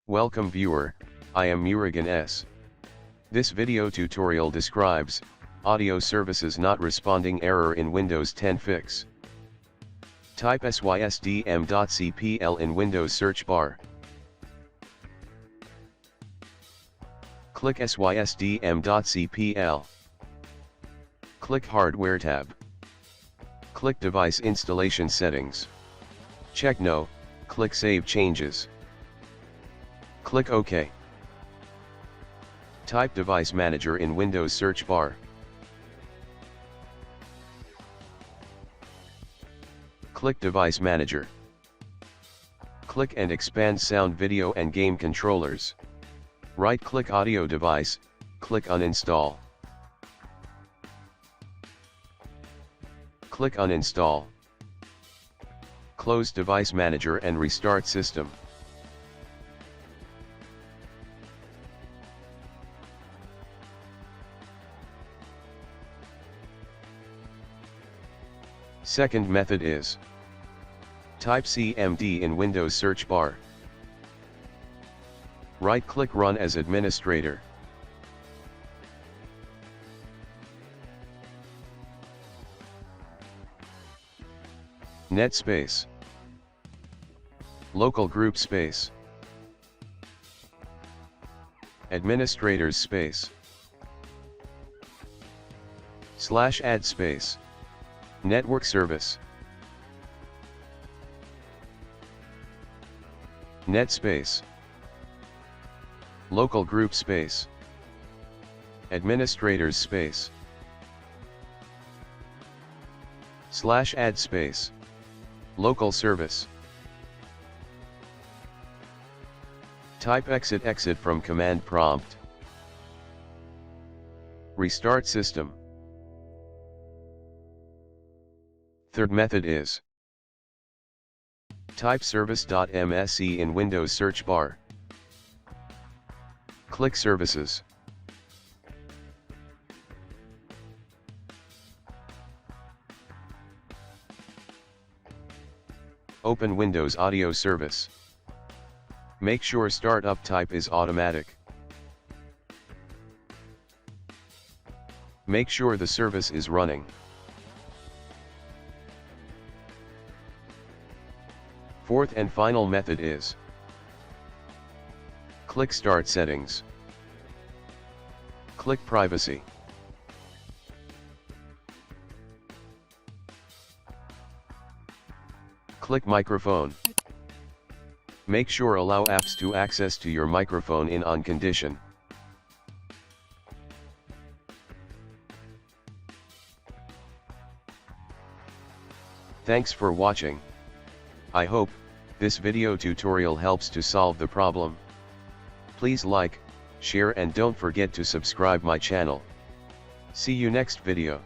Welcome viewer, I am Murugan S. This video tutorial describes audio services not responding error in Windows 10 fix. Type sysdm.cpl in Windows search bar. Click sysdm.cpl. Click Hardware tab. Click Device Installation Settings. Check No, click Save Changes. Click OK. Type Device Manager in Windows search bar. Click Device Manager. Click and expand Sound, Video and Game Controllers. Right-click Audio Device, click Uninstall. Click Uninstall. Close Device Manager and restart system. Second method is type CMD in Windows search bar. Right-click Run as administrator. Net space. Local group space. Administrators space. /add space. Network service. Net space. Local group space. Administrators space. /add space. Local service. Type exit from command prompt. Restart system. Third method is type service.msc in Windows search bar. Click Services. Open Windows Audio Service. Make sure Startup Type is automatic. Make sure the service is running. Fourth and final method is click Start Settings. Click Privacy. Click Microphone. Make sure Allow apps to access to your microphone in on condition. Thanks for watching. I hope this video tutorial helps to solve the problem. Please like, share and don't forget to subscribe my channel. See you next video.